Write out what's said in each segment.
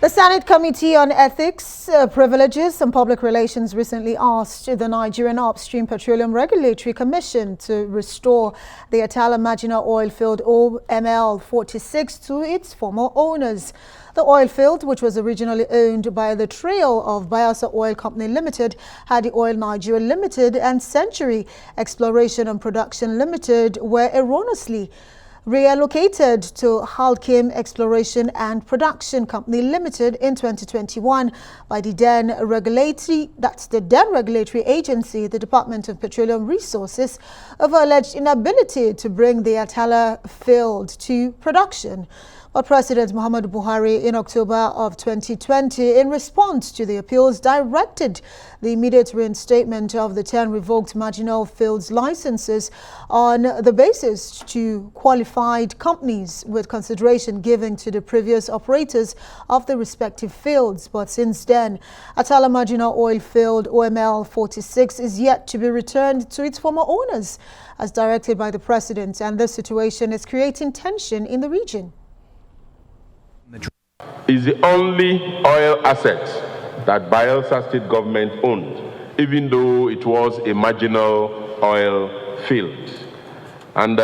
The Senate Committee on Ethics, Privileges and Public Relations recently asked the Nigerian Upstream Petroleum Regulatory Commission to restore the Atala Marginal Oil Field OML 46 to its former owners. The oil field, which was originally owned by the trio of Bayelsa Oil Company Limited, Hadi Oil Nigeria Limited and Century Exploration and Production Limited, were erroneously reallocated to Halkim Exploration and Production Company Limited in 2021 by the then regulatory agency, the Department of Petroleum Resources, over alleged inability to bring the Atala field to production. But President Muhammadu Buhari in October of 2020, in response to the appeals, directed the immediate reinstatement of the 10 revoked marginal fields licenses on the basis to qualified companies, with consideration given to the previous operators of the respective fields. But since then, Atala Marginal Oil Field OML 46 is yet to be returned to its former owners, as directed by the president, and this situation is creating tension in the region. Is the only oil asset that Bayelsa state government owned, even though it was a marginal oil field. And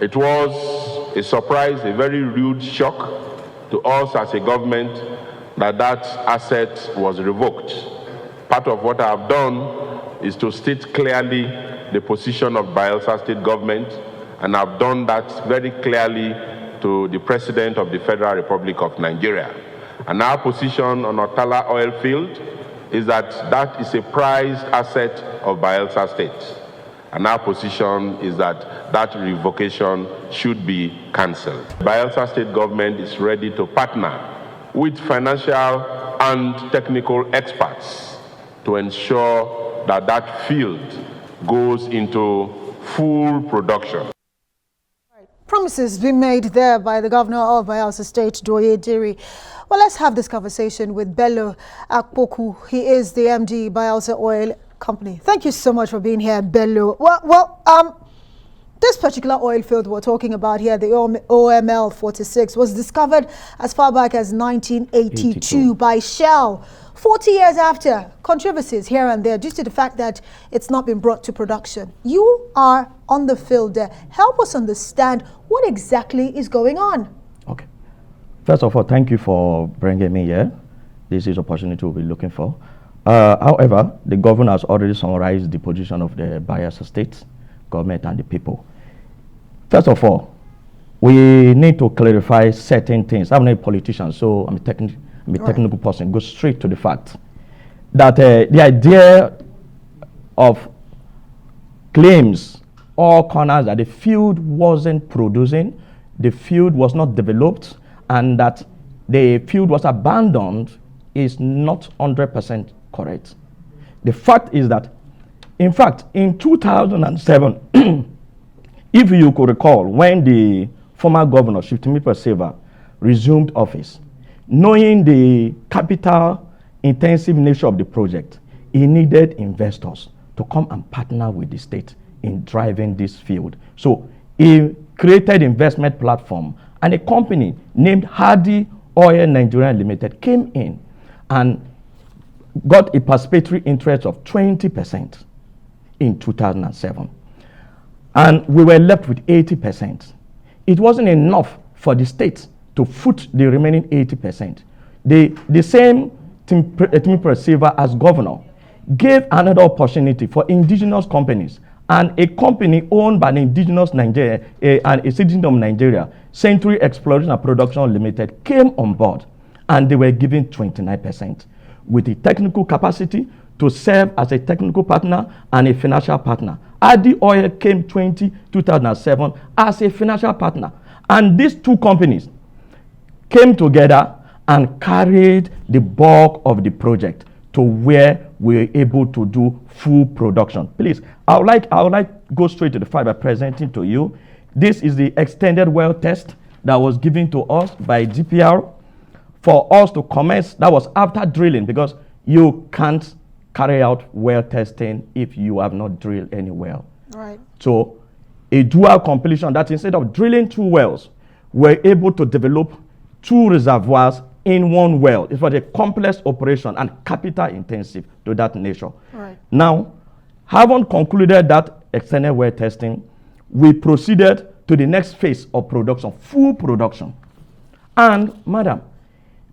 it was a surprise, a very rude shock to us as a government that asset was revoked. Part of what I have done is to state clearly the position of Bayelsa state government, and I've done that very clearly to the President of the Federal Republic of Nigeria. And our position on Atala oil field is that that is a prized asset of Bayelsa State. And our position is that that revocation should be cancelled. Bayelsa State government is ready to partner with financial and technical experts to ensure that that field goes into full production. Promises being made there by the governor of Bayelsa State, Doye Diri. Well, let's have this conversation with Bello Akpoku. He is the MD Bayelsa Oil Company. Thank you so much for being here, Bello. This particular oil field we're talking about here, the OML 46, was discovered as far back as 1982 by Shell. 40 years after, controversies here and there due to the fact that it's not been brought to production. You are on the field there. Help us understand what exactly is going on. Okay. First of all, thank you for bringing me here. This is an opportunity we'll be looking for. However, the governor has already summarized the position of the Bayelsa State government and the people. First of all, we need to clarify certain things. I'm not a politician, so I'm a technical person. Go straight to the fact that the idea of claims all corners that the field wasn't producing, the field was not developed, and that the field was abandoned is not 100% correct. The fact is that, in fact, in 2007, if you could recall, when the former governor, Shifumi Persever, resumed office, knowing the capital-intensive nature of the project, he needed investors to come and partner with the state in driving this field. So he created investment platform, and a company named Hadi Oil Nigeria Limited came in and got a participatory interest of 20% in 2007. And we were left with 80%. It wasn't enough for the state to foot the remaining 80%. The same Shifumi Persever as governor gave another opportunity for indigenous companies, and a company owned by an indigenous Nigeria, and a citizen of Nigeria, Century Exploration and Production Limited, came on board, and they were given 29% with the technical capacity to serve as a technical partner and a financial partner. Hadi Oil came 2007 as a financial partner, and these two companies came together and carried the bulk of the project to where we were able to do full production. Please, I would like go straight to the fact by presenting to you. This is the extended well test that was given to us by GPR for us to commence. That was after drilling, because you can't carry out well testing if you have not drilled any well. Right. So a dual completion, that instead of drilling 2 wells, we're able to develop 2 reservoirs in one well. It was a complex operation and capital intensive to that nature. Right. Now, having concluded that external well testing, we proceeded to the next phase of production, full production. And, madam,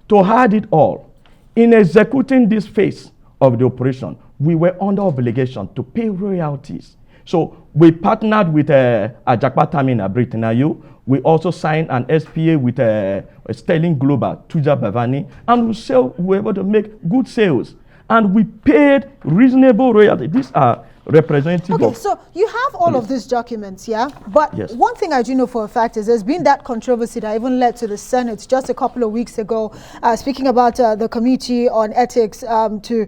to hide it all, in executing this phase of the operation, we were under obligation to pay royalties. So we partnered with Ajakpa Terminal, Britain. We also signed an SPA with Sterling Global, Tuja Bavani, and we were able to make good sales. And we paid reasonable royalties. These are representative Okay, of... so you have all of these documents, yeah? But Yes. one thing I do know for a fact is there's been that controversy that even led to the Senate just a couple of weeks ago, speaking about the Committee on Ethics to,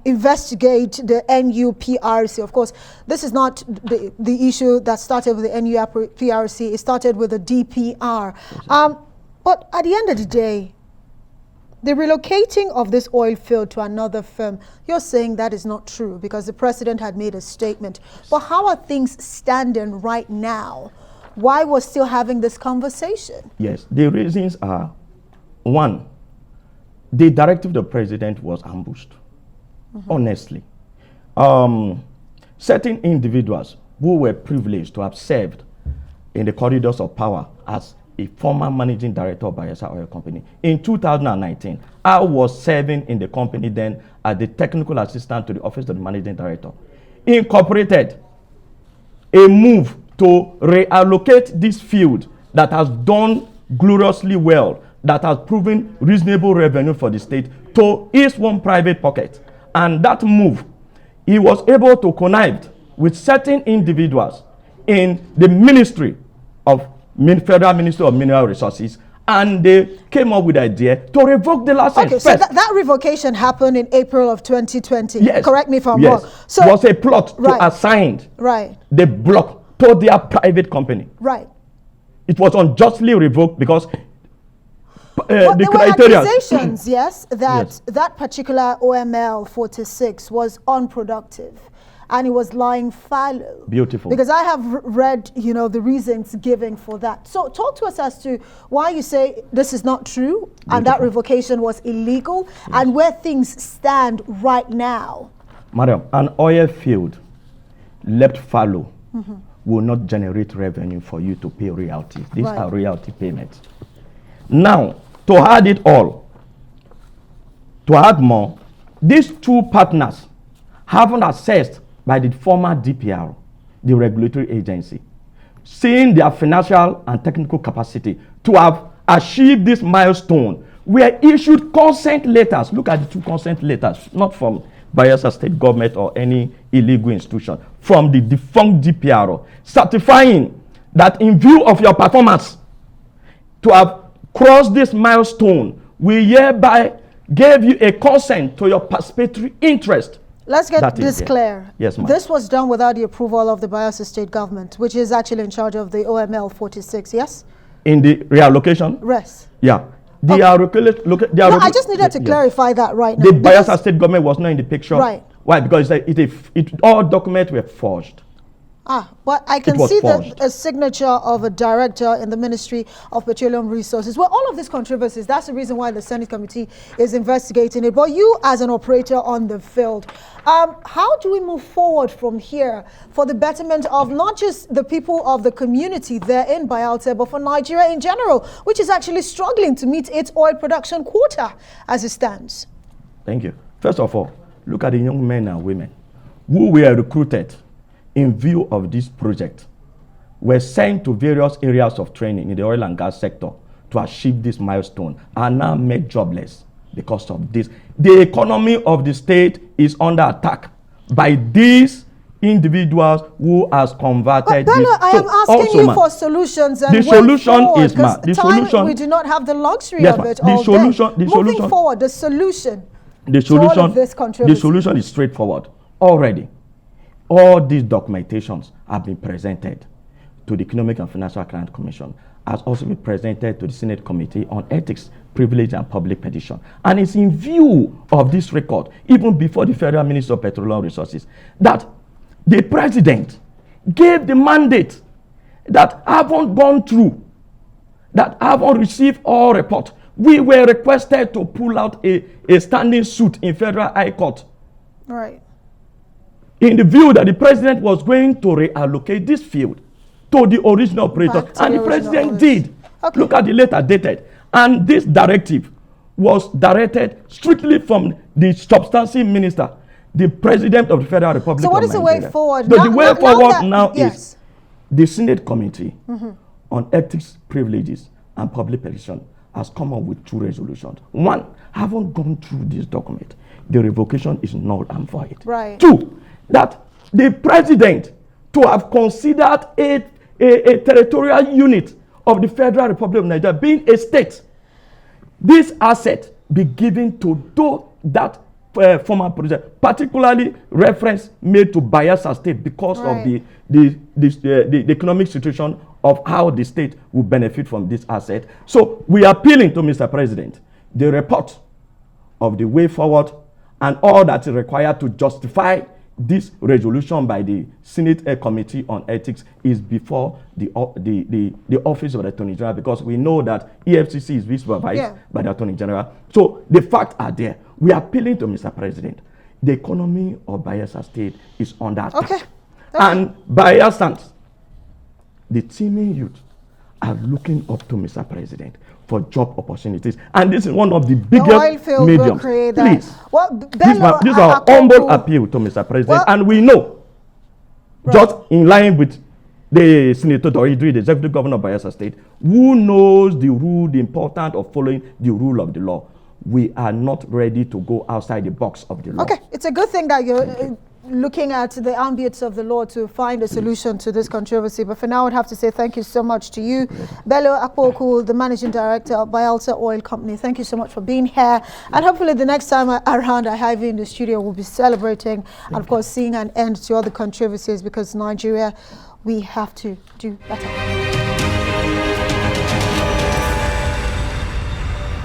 investigate the NUPRC. Of course, this is not the issue that started with the NUPRC. It started with the DPR. But at the end of the day, the relocating of this oil field to another firm, you're saying that is not true because the president had made a statement. But how are things standing right now? Why we're still having this conversation? Yes, the reasons are, one, the directive of the president was ambushed, honestly. Certain individuals who were privileged to have served in the corridors of power as a former managing director of Bayesla Oil Company. In 2019, I was serving in the company then as the technical assistant to the office of the managing director. Incorporated a move to reallocate this field that has done gloriously well, that has proven reasonable revenue for the state, to its one private pocket. And that move, he was able to connive with certain individuals in the Ministry of Federal Ministry of Mineral Resources, and they came up with the idea to revoke the license. Okay, so that revocation happened in April of 2020. Yes. Correct me if I'm yes. wrong. So it was a plot right. to assign right. the block to their private company. Right. It was unjustly revoked because But the there were criteria. accusations, yes, that Yes. that particular OML 46 was unproductive and it was lying fallow. Beautiful. Because I have read, the reasons given for that. So talk to us as to why you say this is not true and that revocation was illegal and where things stand right now. Madam, an oil field left fallow will not generate revenue for you to pay royalties. These Right. are royalty payments. Now, to add it all, to add more, these two partners haven't assessed by the former DPR, the regulatory agency, seeing their financial and technical capacity to have achieved this milestone, were issued consent letters. Look at the two consent letters, not from Bayelsa state government or any illegal institution, from the defunct DPR, certifying that in view of your performance to have crossed this milestone, we hereby gave you a consent to your participatory interest. Let's get That is this there. clear. Yes, ma'am. This was done without the approval of the Bayelsa state government, which is actually in charge of the OML 46, yes? In the reallocation? Yes. Yeah. They are No, I just needed to clarify that right now. The because- Bayelsa state government was not in the picture. Right. Why? Because all documents were forged. But I can was see forged. a signature of a director in the Ministry of Petroleum Resources. Well, all of these controversies, that's the reason why the Senate committee is investigating it. But you as an operator on the field, how do we move forward from here for the betterment of not just the people of the community there in Bayelsa, but for Nigeria in general, which is actually struggling to meet its oil production quota as it stands? Thank you. First of all, look at the young men and women who were recruited in view of this project, were sent to various areas of training in the oil and gas sector to achieve this milestone, are now made jobless because of this. The economy of the state is under attack by these individuals who has converted But Bello, this. I am asking you for solutions and the way solution forward, is, ma, the time solution, we do not have the luxury yes, of it the all solution, day. the solution, Moving forward, the solution the to all solution, of this the controversy. solution is straightforward. Already, all these documentations have been presented to the Economic and Financial Crime Commission, has also been presented to the Senate Committee on Ethics, Privilege and Public Petition. And it's in view of this record, even before the Federal Minister of Petroleum Resources, that the president gave the mandate that haven't gone through, that haven't received all report. We were requested to pull out a standing suit in Federal High Court. Right. In the view that the president was going to reallocate this field to the original operator, and the president did. Okay. Look at the letter dated. And this directive was directed strictly from the substantive minister, the president of the Federal Republic of Nigeria. So what is the way forward? So the way forward now is the Senate Committee on Ethics, Privileges, and Public Petition has come up with 2 resolutions. 1, having gone through this document, the revocation is null and void. Right. 2, that the president to have considered a territorial unit of the Federal Republic of Nigeria being a state, this asset be given to that former president, particularly reference made to Bayelsa state because of the economic situation of how the state will benefit from this asset. So we are appealing to Mr. President, the report of the way forward and all that is required to justify this resolution by the Senate Committee on Ethics is before the Office of the Attorney General, because we know that EFCC is supervised by the Attorney General. So the facts are there. We are appealing to Mr. President. The economy of Bayelsa State is under attack. And Bayelsans, the teeming youth, are looking up to Mr. President for job opportunities. And this is one of the biggest mediums. Please, this is our humble appeal to Mr. President. And we know, just in line with the Senator Doridri, the Executive Governor of Bayelsa State, who knows the rule, the importance of following the rule of the law. We are not ready to go outside the box of the law. Okay, it's a good thing that you're looking at the ambience of the law to find a solution to this controversy. But for now, I'd have to say thank you so much to you, Bello Akpoku, the Managing Director of Bayelsa Oil Company. Thank you so much for being here. And hopefully the next time around I have you in the studio, we'll be celebrating and, of course, seeing an end to all the controversies, because Nigeria, we have to do better.